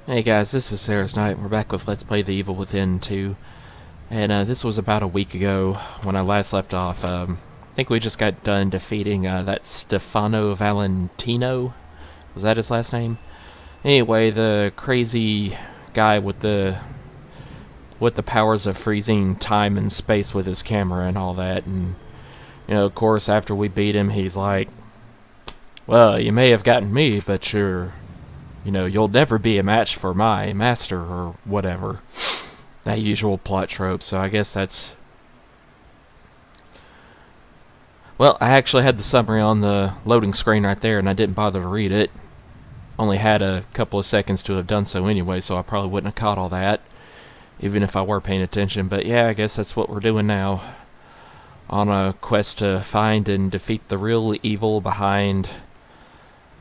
Hey guys, this is Sarah's Night. We're back with Let's Play The Evil Within 2. And this was about a week ago when I last left off. I think we just got done defeating that Stefano Valentino. Was that his last name? Anyway, the crazy guy with the powers of freezing time and space with his camera and all that. And, you know, of course, after we beat him, he's like, well, you may have gotten me, but you'll never be a match for my master, or whatever. That usual plot trope, so I guess that's... Well, I actually had the summary on the loading screen right there, and I didn't bother to read it. Only had a couple of seconds to have done so anyway, so I probably wouldn't have caught all that, even if I were paying attention. But yeah, I guess that's what we're doing now. On a quest to find and defeat the real evil behind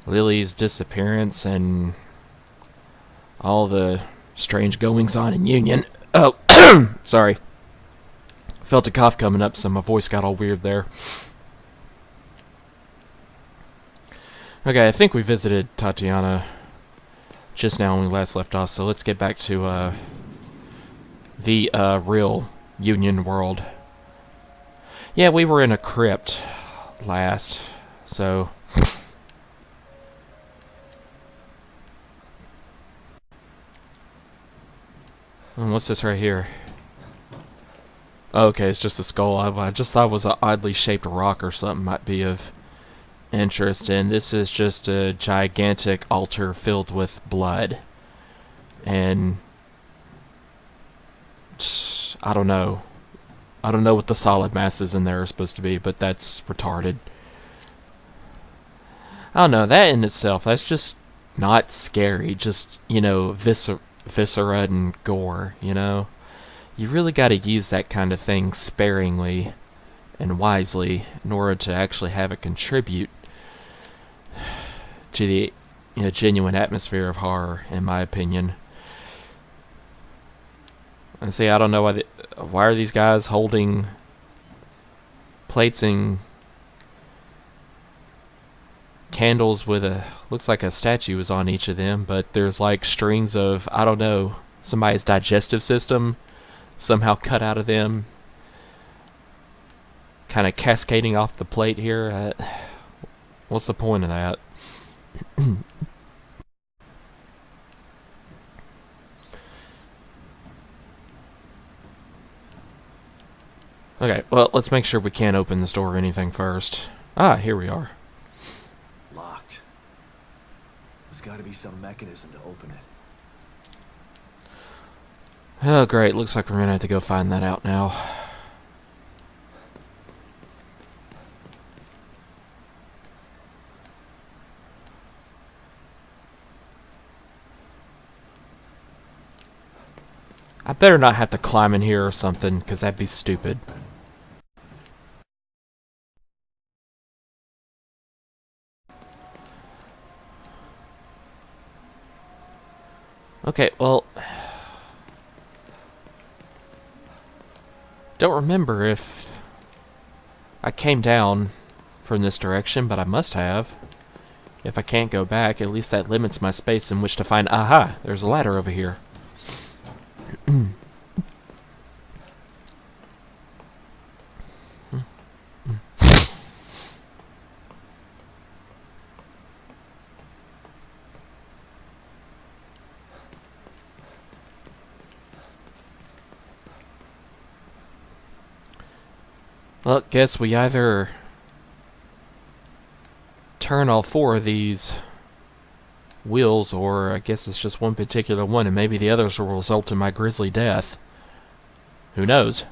Lily's disappearance and all the strange goings-on in Union. Oh, sorry. Felt a cough coming up, so my voice got all weird there. Okay, I think we visited Tatiana just now when we last left off, so let's get back to the real Union world. Yeah, we were in a crypt last, so... And what's this right here? Okay, it's just a skull. I just thought it was an oddly shaped rock or something might be of interest. And this is just a gigantic altar filled with blood. And... I don't know. I don't know what the solid masses in there are supposed to be, but that's retarded. I don't know, that in itself, that's just not scary. Just, you know, viscera and gore, you know? You really got to use that kind of thing sparingly and wisely in order to actually have it contribute to the genuine atmosphere of horror, in my opinion. And see, I don't know why are these guys holding plates and candles with looks like a statue is on each of them, but there's like strings of, I don't know, somebody's digestive system somehow cut out of them, kind of cascading off the plate here. What's the point of that? Okay, well, let's make sure we can't open this door or anything first. Ah, here we are. Locked. There's got to be some mechanism to open it. Oh, great. Looks like we're going to have to go find that out now. I better not have to climb in here or something, because that'd be stupid. Okay, well... Don't remember if I came down from this direction, but I must have. If I can't go back, at least that limits my space in which to find... Aha! There's a ladder over here. Well, guess we either turn all four of these wheels, or I guess it's just one particular one, and maybe the others will result in my grisly death. Who knows?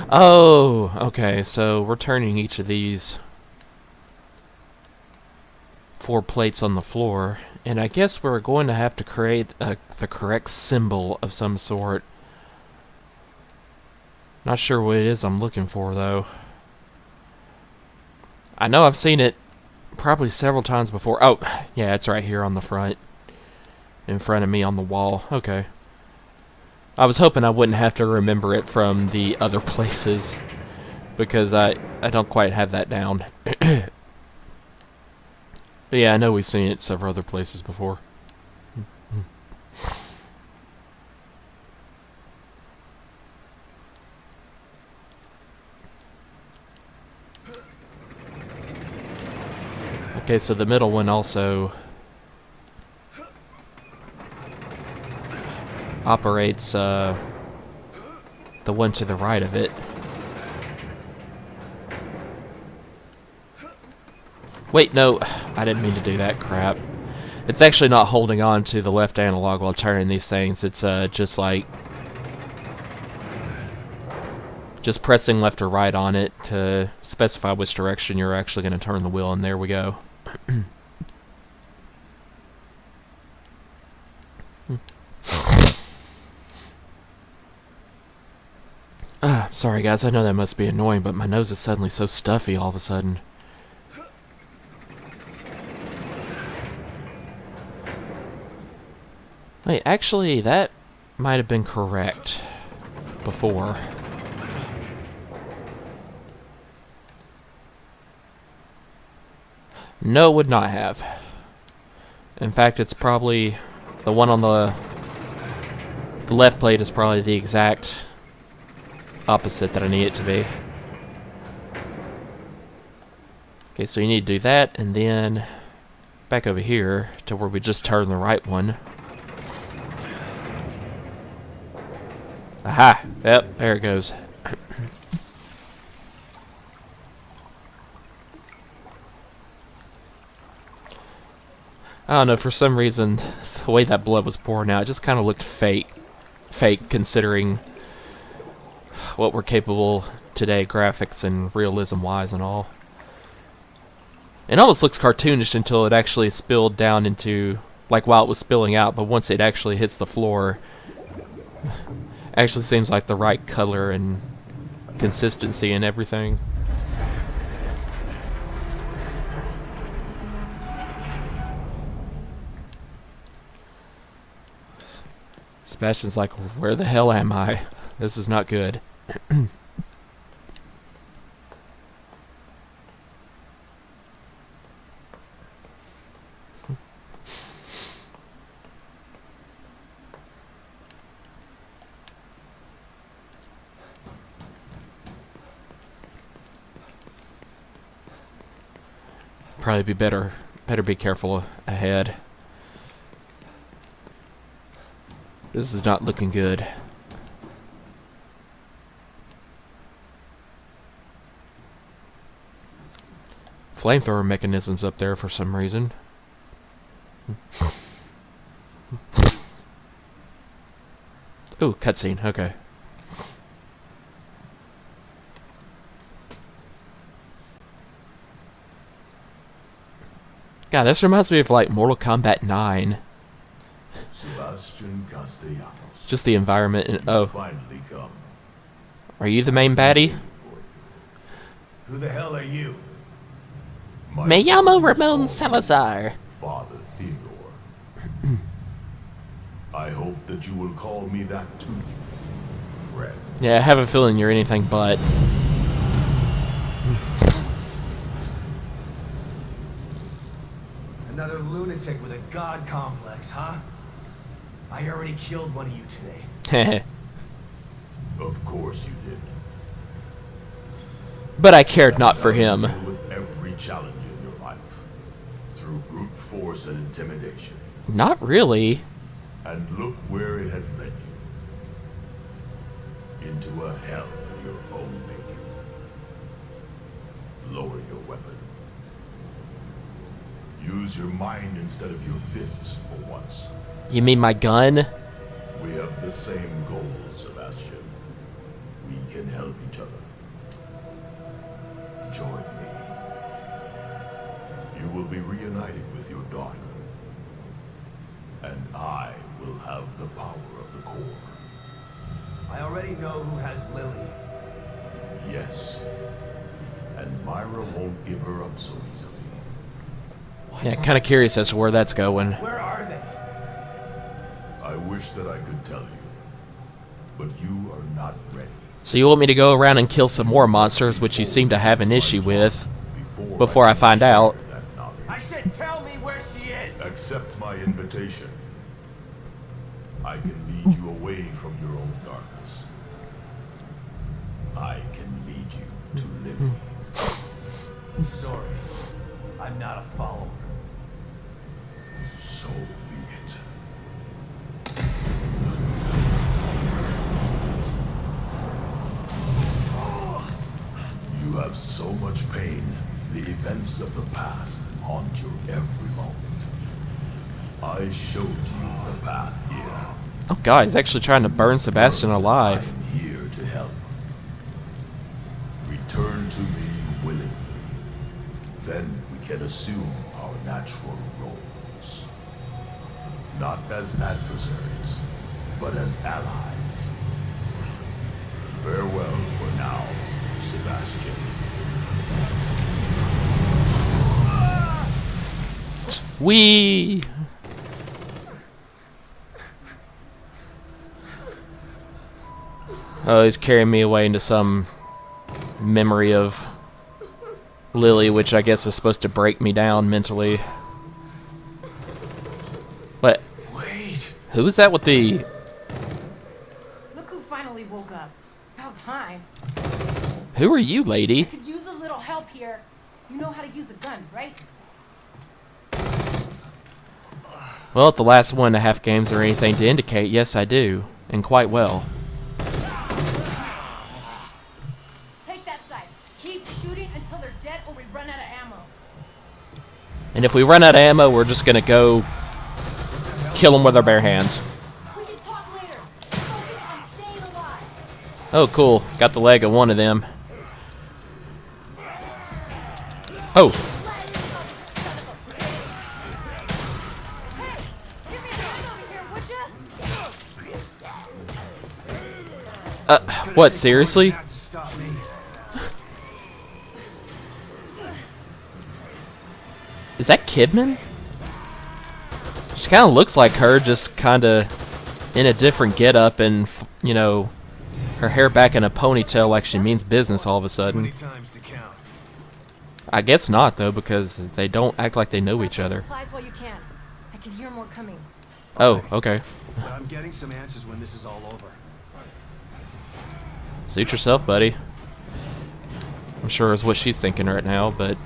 Oh, okay, so we're turning each of these four plates on the floor, and I guess we're going to have to create the correct symbol of some sort. Not sure what it is I'm looking for, though. I know I've seen it probably several times before. Oh, yeah, it's right here on the front. In front of me on the wall. Okay. I was hoping I wouldn't have to remember it from the other places, because I don't quite have that down. But yeah, I know we've seen it several other places before. Okay, so the middle one also operates the one to the right of it. Wait, no, I didn't mean to do that crap. It's actually not holding on to the left analog while turning these things. It's just like just pressing left or right on it to specify which direction you're actually going to turn the wheel, and there we go. Sorry guys, I know that must be annoying, but my nose is suddenly so stuffy all of a sudden. Wait, actually, that might have been correct before. No, it would not have. In fact, it's probably the one on the left plate is probably the exact opposite that I need it to be. Okay, so you need to do that, and then back over here to where we just turned the right one. Aha! Yep, there it goes. I don't know, for some reason, the way that blood was pouring out, it just kind of looked fake. Fake, considering what we're capable today, graphics and realism-wise and all. It almost looks cartoonish until it actually spilled down into, like while it was spilling out, but once it actually hits the floor, actually seems like the right color and consistency and everything. Sebastian's like, where the hell am I? This is not good. Probably be better be careful ahead. This is not looking good. Flamethrower mechanisms up there for some reason. Ooh, cutscene, okay. God, this reminds me of like Mortal Kombat 9. Sebastian Castellanos. Just the environment and oh. Finally come. Are you the main baddie? Who the hell are you? Me llamo Ramon Salazar. Father Theodore. I hope that you will call me that too, friend. Yeah, I have a feeling you're anything but. Another lunatic with a god complex, huh? I already killed one of you today. Of course you did. But I cared not for him. Deal with every challenge in your life through brute force and intimidation. Not really. And look where it has led you. Into a hell of your own making. Lower your weapon. Use your mind instead of your fists for once. You mean my gun? We have the same goal, Sebastian. We can help each other. Join me. You will be reunited with your daughter. And I will have the power of the core. I already know who has Lily. Yes. And Myra won't give her up so easily. Yeah, kind of curious as to where that's going. Where are they? I wish that I could tell you. But you are not ready. So you want me to go around and kill some more monsters, which you seem to have an issue with, before I find out. I said shit! Tell me where she is! Accept my invitation. I can lead you away from your own darkness. I can lead you to liberty. Sorry, I'm not a follower. So be it. You have so much pain. The events of the past haunt your every moment. I showed you the path here. Oh god, he's actually trying to burn Sebastian alive. I'm here to help. Return to me willingly. Then we can assume our natural roles. Not as adversaries, but as allies. Farewell for now, Sebastian. Wee! Oh, he's carrying me away into some memory of Lily, which I guess is supposed to break me down mentally. What? Wait! Who is that with the... Look who finally woke up. About time. Who are you, lady? Could use a little help here. You know how to use a gun, right? Well, at the last 1.5 games or anything to indicate, yes I do. And quite well. Take that side. Keep shooting until they're dead or we run out of ammo. And if we run out of ammo, we're just gonna go kill them with our bare hands. We can talk later. Focus on staying alive. Oh, cool. Got the leg of one of them. Oh. Son of a bitch. Hey, give me a hand over here, would ya? What, seriously? Have to stop me. Is that Kidman? She kind of looks like her, just kind of in a different getup and, you know, her hair back in a ponytail like she means business all of a sudden. 20 times to count. I guess not, though, because they don't act like they know each other. Supplies while you can. I can hear more coming. Oh, okay. But I'm getting some answers when this is all over. Suit yourself, buddy. I'm sure is what she's thinking right now, but...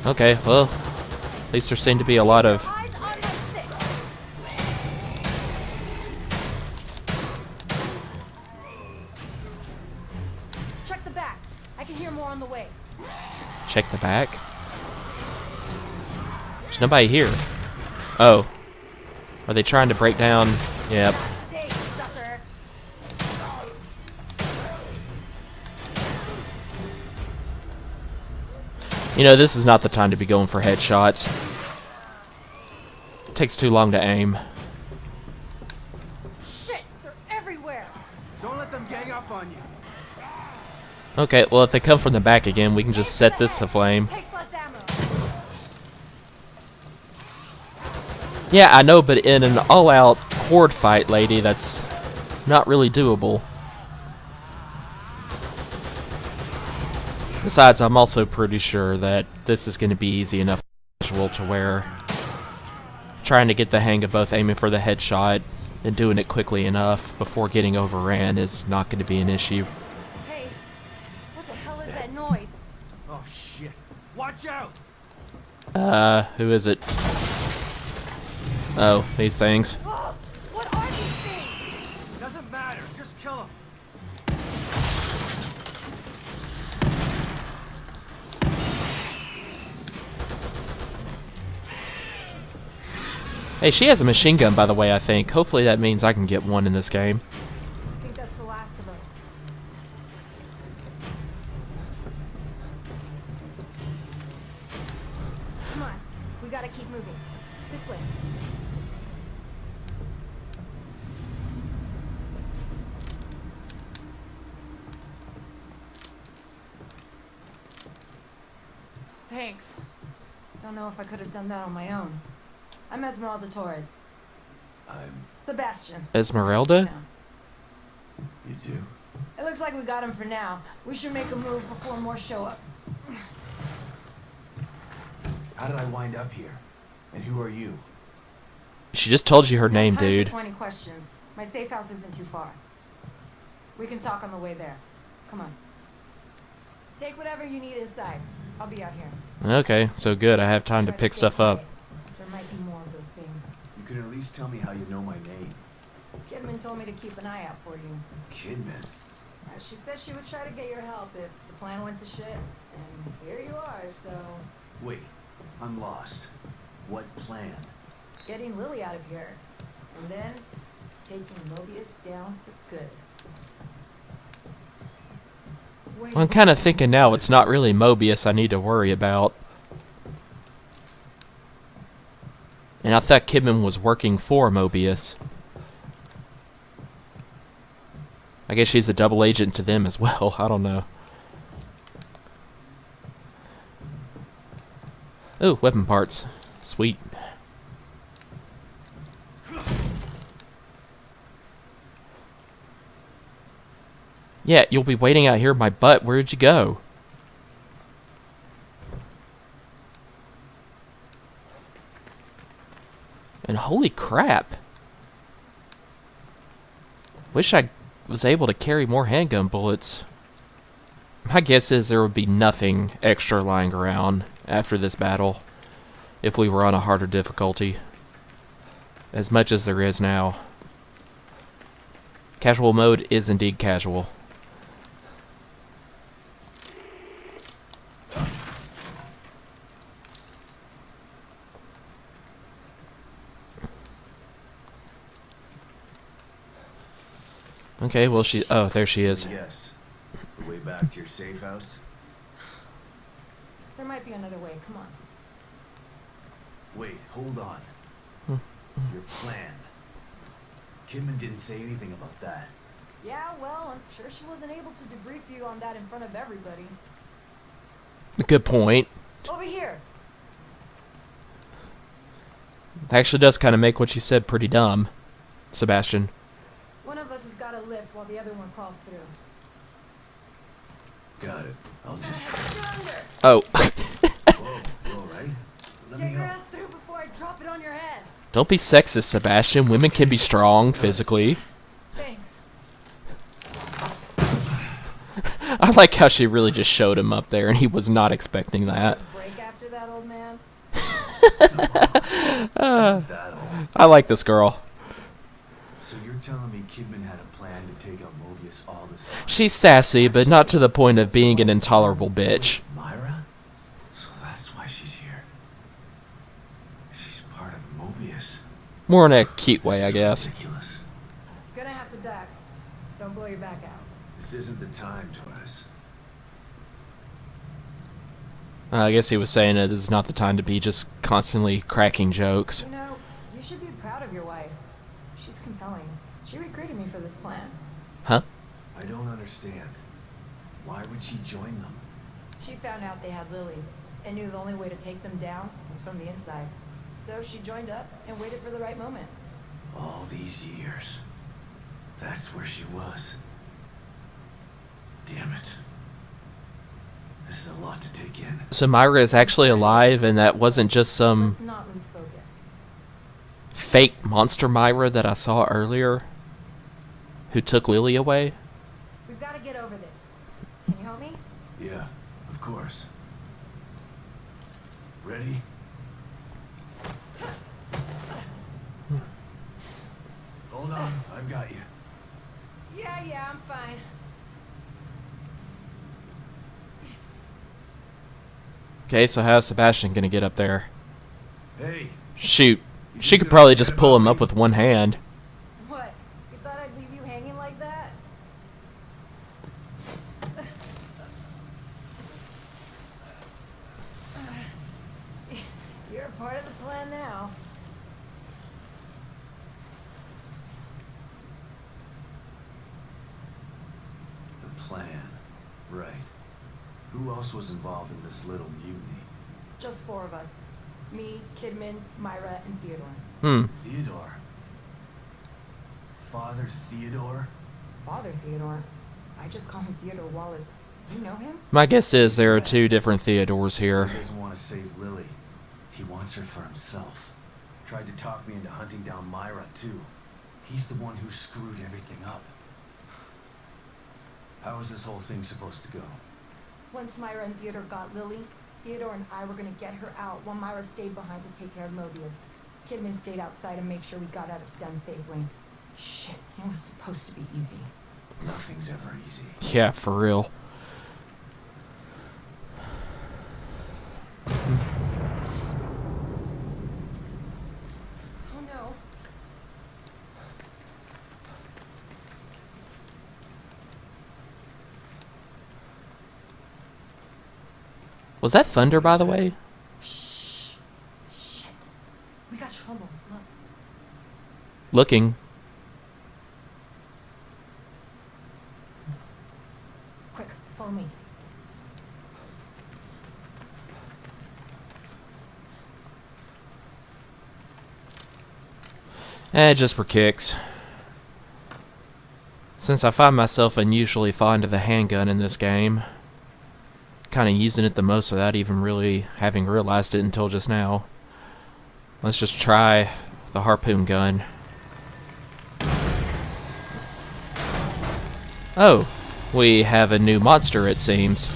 Okay, well, at least there seem to be a lot of... Eyes on my six. Check the back. I can hear more on the way. Check the back. There's nobody here. Oh. Are they trying to break down? Yep. Stay, sucker. You know, this is not the time to be going for headshots. It takes too long to aim. Shit, they're everywhere. Don't let them gang up on you. Okay, well, if they come from the back again, we can just set this aflame. Takes less ammo. Yeah, I know, but in an all-out horde fight, lady, that's not really doable. Besides, I'm also pretty sure that this is going to be easy enough visual to where trying to get the hang of both aiming for the headshot and doing it quickly enough before getting overran is not going to be an issue. Hey, what the hell is that noise? Oh shit. Watch out! Who is it? Oh, these things. Oh, what are these things? Doesn't matter. Just kill them. Hey, she has a machine gun, by the way, I think. Hopefully that means I can get one in this game. I think that's the last of them. Come on, we gotta keep moving. This way. Thanks. Don't know if I could have done that on my own. I'm Esmeralda Torres. I'm... Sebastian. Esmeralda? Yeah. You do? It looks like we got him for now. We should make a move before more show up. How did I wind up here? And who are you? She just told you her No name, time for dude. 20 questions. My safe house isn't too far. We can talk on the way there. Come on. Take whatever you need inside. I'll be out here. Okay, so good. I have time to Try pick stay stuff quiet. up. There might be more of those things. You can at least tell me how you know my name. Kidman told me to keep an eye out for you. Kidman? She said she would try to get your help if the plan went to shit. And here you are, so... Wait, I'm lost. What plan? Getting Lily out of here. And then taking Mobius down for good. Wait, I'm kind of thinking now it's not really Mobius I need to worry about. And I thought Kidman was working for Mobius. I guess she's a double agent to them as well. I don't know. Oh, weapon parts. Sweet. Yeah, you'll be waiting out here in my butt. Where'd you go? And holy crap. Wish I was able to carry more handgun bullets. My guess is there would be nothing extra lying around after this battle if we were on a harder difficulty. As much as there is now. Casual mode is indeed casual. Okay, well oh, there she is. Yes. The way back to your safe house? There might be another way. Come on. Wait, hold on. Your plan. Kidman didn't say anything about that. Yeah, well, I'm sure she wasn't able to debrief you on that in front of everybody. Good point. Over here. Actually does kind of make what you said pretty dumb, Sebastian. One of us has got to lift while the other one crawls through. Got it. I'll just... Get under. Oh. Whoa, all right. Let Get me your help. ass through before I drop it on your head. Don't be sexist, Sebastian. Women can be strong physically. Thanks. I like how she really just showed him up there and he was not expecting that. Break after that, old man. That all. I like this girl. So you're telling me Kidman had a plan to take out Mobius all this time? She's sassy, but not to the point of being an intolerable bitch. Myra? So that's why she's here. She's part of Mobius. More in a cute way, I This is guess. ridiculous. Gonna have to duck. Don't blow your back out. This isn't the time, Torres. I guess he was saying it is not the time to be just constantly cracking jokes. You know, you should be proud of your wife. She's compelling. She recruited me for this plan. Huh? I don't understand. Why would she join them? She found out they had Lily and knew the only way to take them down was from the inside. So she joined up and waited for the right moment. All these years. That's where she was. Damn it. This is a lot to take in. So Myra is actually alive and that wasn't just some Let's not lose focus. fake monster Myra that I saw earlier who took Lily away? We've got to get over this. Can you help me? Yeah, of course. Ready? Hold on, I've got you. Yeah, I'm fine. Okay, so how's Sebastian gonna get up there? Hey, Shoot. She could probably just pull him up with one hand. What? You thought I'd leave you hanging like that? You're a part of the plan now. the plan. Right. Who else was involved in this little mutiny? Just four of us. Me, Kidman, Myra, and Hmm. Theodore. Theodore. Father Theodore? Father Theodore? I just call him Theodore Wallace. You know him? My guess is there are two different Theodores here. He doesn't want to save Lily. He wants her for himself. Tried to talk me into hunting down Myra, too. He's the one who screwed everything up. How is this whole thing supposed to go? Once Myra and Theodore got Lily, Theodore and I were gonna get her out while Myra stayed behind to take care of Mobius. Kidman stayed outside and make sure we got out of Sten safely. Shit, it was supposed to be easy. Nothing's ever easy. Yeah, for real. Oh no. Was that thunder, by the way? Shh. Shit. We got trouble. Look. Looking. Quick, follow me. Just for kicks. Since I find myself unusually fond of the handgun in this game, kind of using it the most without even really having realized it until just now. Let's just try the harpoon gun. Oh, we have a new monster, it seems.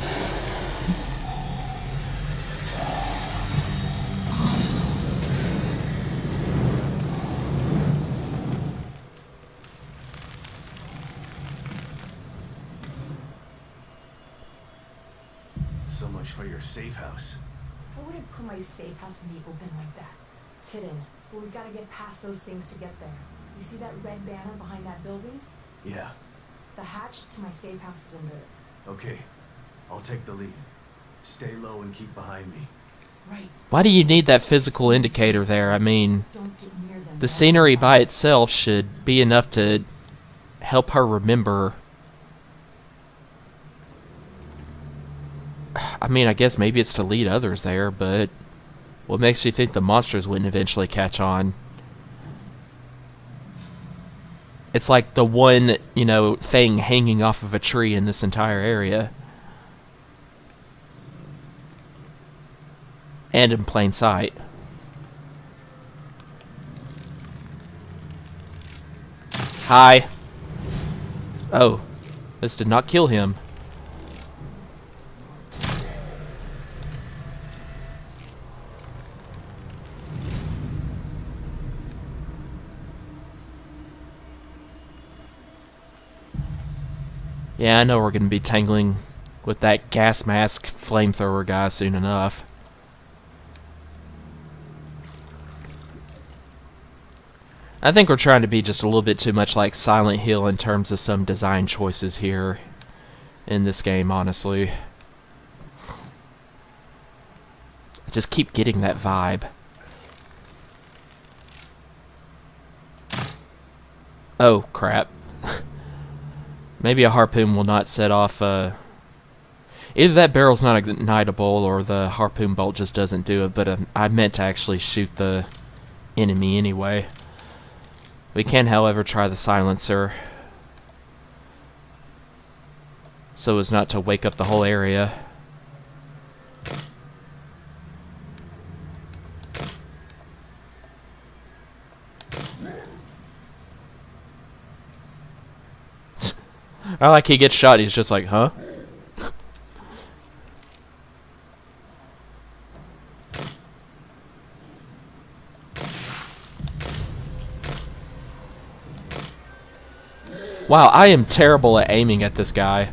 So much for your safe house. I wouldn't put my safe house in the open like that. It's hidden, but we've got to get past those things to get there. You see that red banner behind that building? Yeah. The hatch to my safe house is in there. Okay. I'll take the lead. Stay low and keep behind me. Right. Why do you need that physical indicator there? I mean, Don't get near them. the scenery by itself should be enough to help her remember. I mean, I guess maybe it's to lead others there, but what makes you think the monsters wouldn't eventually catch on? It's like the one, thing hanging off of a tree in this entire area. And in plain sight. Hi. Oh, this did not kill him. Yeah, I know we're going to be tangling with that gas mask flamethrower guy soon enough. I think we're trying to be just a little bit too much like Silent Hill in terms of some design choices here in this game, honestly. I just keep getting that vibe. Oh, crap. Maybe a harpoon will not set off, either that barrel's not ignitable or the harpoon bolt just doesn't do it, but I meant to actually shoot the enemy anyway. We can, however, try the silencer so as not to wake up the whole area. I like he gets shot, he's just like, huh? Wow, I am terrible at aiming at this guy.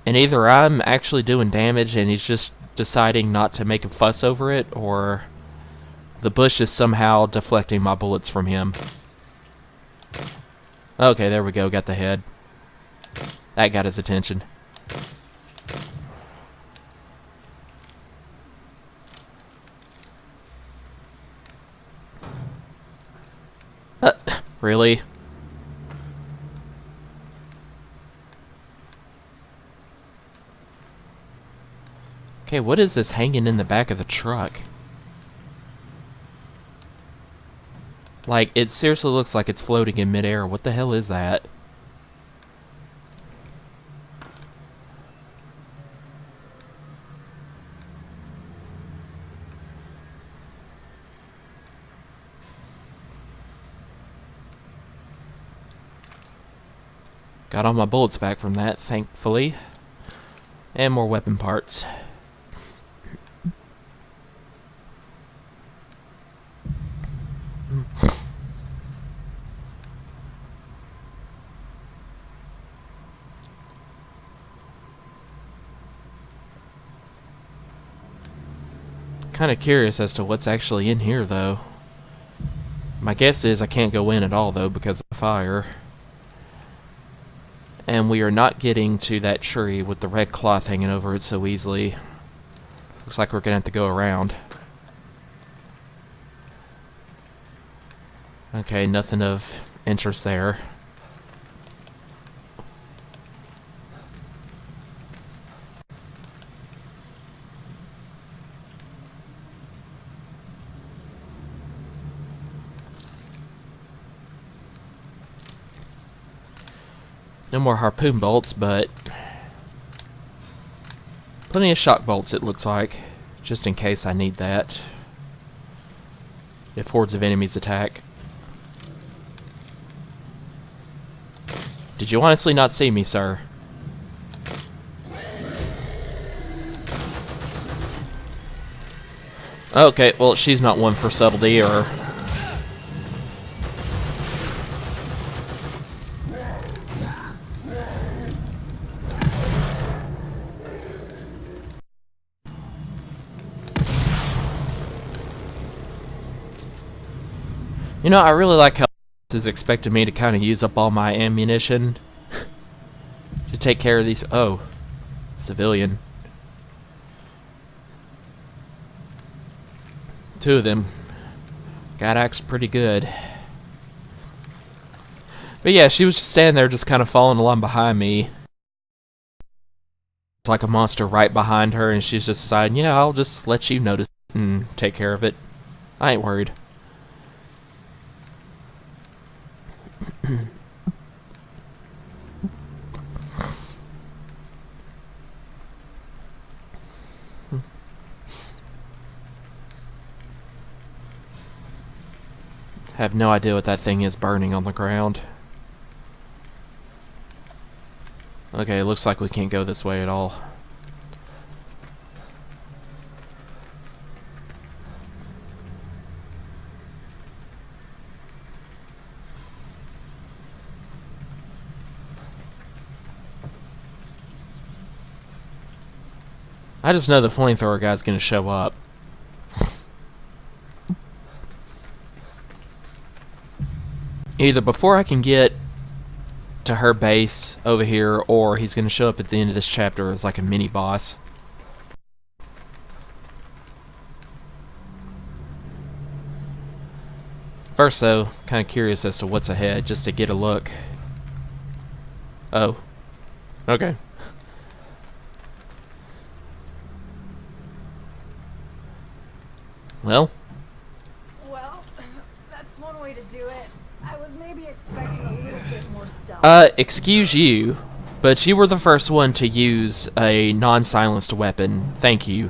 And either I'm actually doing damage and he's just deciding not to make a fuss over it, or the bush is somehow deflecting my bullets from him. Okay, there we go, got the head. That got his attention. Really? Okay, what is this hanging in the back of the truck? Like, it seriously looks like it's floating in midair. What the hell is that? Got all my bullets back from that, thankfully. And more weapon parts. Kind of curious as to what's actually in here, though. My guess is I can't go in at all, though, because of the fire. And we are not getting to that tree with the red cloth hanging over it so easily. Looks like we're going to have to go around. Okay, nothing of interest there. No more harpoon bolts, but plenty of shock bolts, it looks like, just in case I need that if hordes of enemies attack. Did you honestly not see me, sir? Okay, well, she's not one for subtlety, or... You know, I really like how this is expecting me to kind of use up all my ammunition to take care of these... Oh, civilian. Two of them. Got axed pretty good. But yeah, she was just standing there just kind of following along behind me. It's like a monster right behind her, and she's just deciding, yeah, I'll just let you notice it and take care of it. I ain't worried. Have no idea what that thing is burning on the ground. Okay, it looks like we can't go this way at all. I just know the flamethrower guy's gonna show up. Either before I can get to her base over here, or he's gonna show up at the end of this chapter as like a mini boss. First though, kind of curious as to what's ahead, just to get a look. Oh. Okay. Well, that's one way to do it. I was maybe expecting a little bit more stuff. Excuse you, but you were the first one to use a non-silenced weapon. Thank you.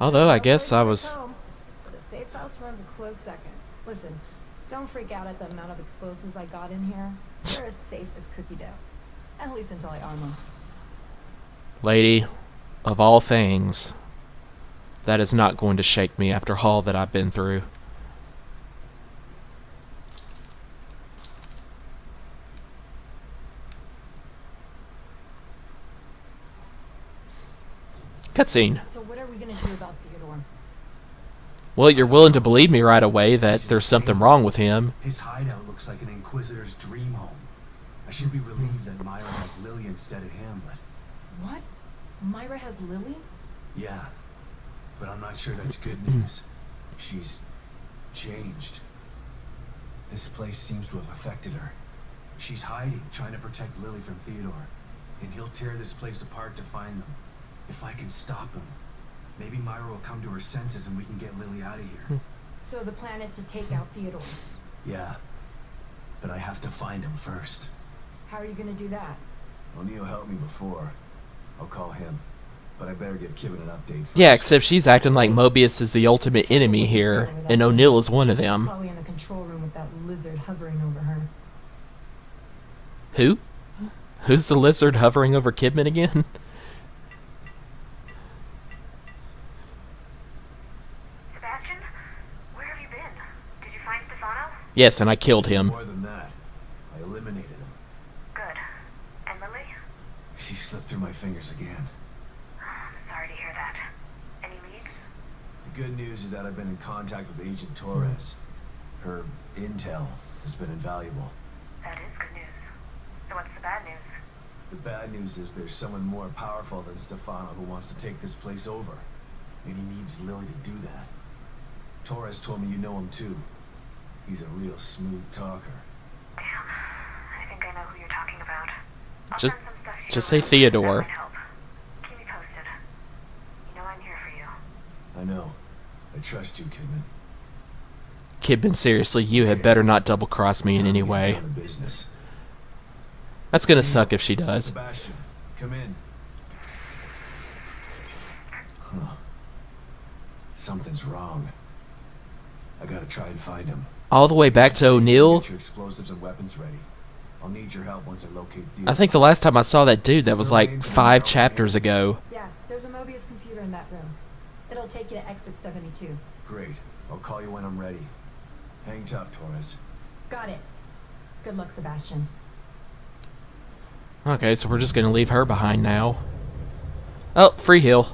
Although, I guess I was... The safe house runs a close second. Listen, don't freak out at the amount of explosives I got in here. They're as safe as cookie dough. At least until I arm them. Lady, of all things, that is not going to shake me after all that I've been through. Cutscene. So what are we gonna do about Theodore? Well, you're willing to believe me right away that there's something wrong with him. His hideout looks like an Inquisitor's dream home. I should be relieved that Myra has Lily instead of him, but... What? Myra has Lily? Yeah, but I'm not sure that's good news. She's changed. This place seems to have affected her. She's hiding, trying to protect Lily from Theodore. And he'll tear this place apart to find them. If I can stop him, maybe Myra will come to her senses and we can get Lily out of here. So the plan is to take out Theodore. Yeah. But I have to find him first. How are you gonna do that? O'Neill helped me before. I'll call him. But I better give Kidman an update first. Yeah, except she's acting like Mobius is the ultimate enemy here, and O'Neill is one of She's them. probably in the control room with that lizard hovering over her. Who? Who's the lizard hovering over Kidman again? Sebastian, where have you been? Did you find Stefano? Yes, and I killed him. More than that. I eliminated him. Good. And Lily? She slipped through my fingers again. Sorry to hear that. Any leads? The good news is that I've been in contact with Agent Torres. Her intel has been invaluable. That is good news. So what's the bad news? The bad news is there's someone more powerful than Stefano who wants to take this place over. And he needs Lily to do that. Torres told me you know him too. He's a real smooth talker. Damn. I think I know who you're talking about. I'll Just- send some stuff to just your say room. Theodore. That might help. Keep me posted. You know I'm here for you. I know. I trust you, Kidman. Kidman, seriously, you had better not double-cross me in any Time to get way. down to business. That's gonna suck if she does. Sebastian, come in. Huh. Something's wrong. I gotta try and find him. All the way back to O'Neill? Get your explosives and weapons ready. I'll need your help once I locate Theo. I think the last time I saw that dude, that was like 5 chapters ago. Yeah, there's a Mobius computer in that room. It'll take you to exit 72. Great. I'll call you when I'm ready. Hang tough, Torres. Got it. Good luck, Sebastian. Okay, so we're just gonna leave her behind now. Oh, free heal.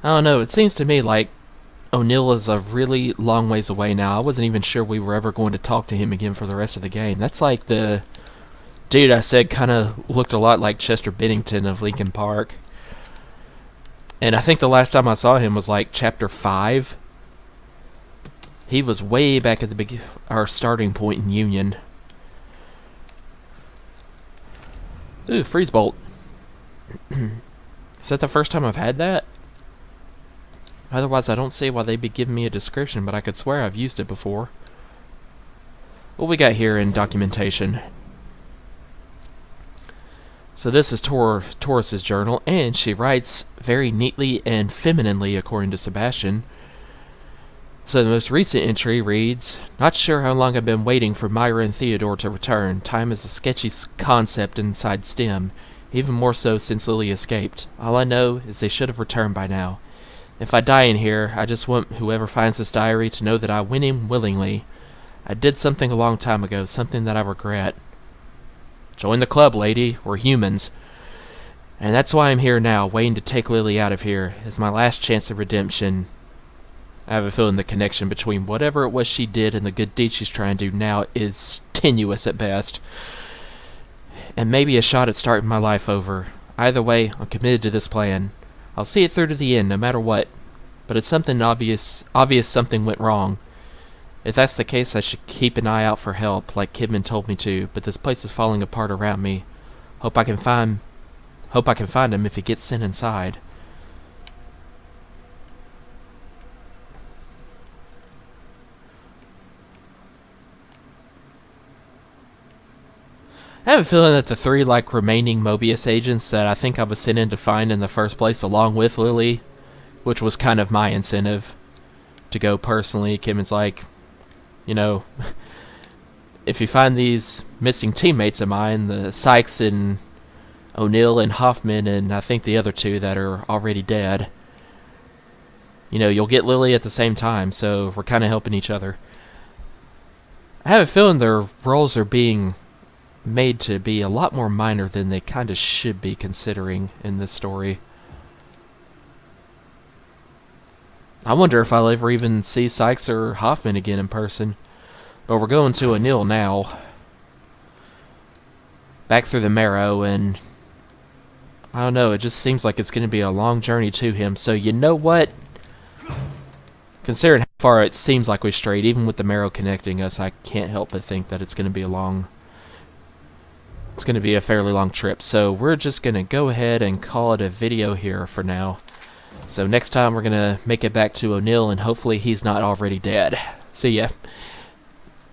I don't know, it seems to me like O'Neill is a really long ways away now. I wasn't even sure we were ever going to talk to him again for the rest of the game. That's like the dude I said kind of looked a lot like Chester Bennington of Linkin Park. And I think the last time I saw him was like chapter 5. He was way back at the our starting point in Union. Ooh, freeze bolt. Is that the first time I've had that? Otherwise, I don't see why they'd be giving me a description, but I could swear I've used it before. What we got here in documentation? So this is Torres' journal, and she writes very neatly and femininely, according to Sebastian. So the most recent entry reads, "Not sure how long I've been waiting for Myra and Theodore to return. Time is a sketchy concept inside STEM, even more so since Lily escaped. All I know is they should have returned by now. If I die in here, I just want whoever finds this diary to know that I went in willingly. I did something a long time ago, something that I regret. Join the club, lady. We're humans. And that's why I'm here now, waiting to take Lily out of here. It's my last chance of redemption. I have a feeling the connection between whatever it was she did and the good deed she's trying to do now is tenuous at best. And maybe a shot at starting my life over. Either way, I'm committed to this plan. I'll see it through to the end, no matter what. But it's something obvious something went wrong. If that's the case, I should keep an eye out for help, like Kidman told me to, but this place is falling apart around me. Hope I can find him if he gets sent inside." I have a feeling that the 3 remaining Mobius agents that I think I was sent in to find in the first place along with Lily, which was kind of my incentive to go personally. Kidman's like, you know, if you find these missing teammates of mine, the Sykes and O'Neill and Hoffman and I think the other 2 that are already dead, you know, you'll get Lily at the same time, so we're kind of helping each other. I have a feeling their roles are being made to be a lot more minor than they kind of should be considering in this story. I wonder if I'll ever even see Sykes or Hoffman again in person. But we're going to O'Neill now. back through the marrow, and I don't know, it just seems like it's going to be a long journey to him. So you know what? Considering how far it seems like we strayed, even with the marrow connecting us, I can't help but think that it's going to be a fairly long trip. So we're just going to go ahead and call it a video here for now. So next time we're going to make it back to O'Neill, and hopefully he's not already dead. See ya.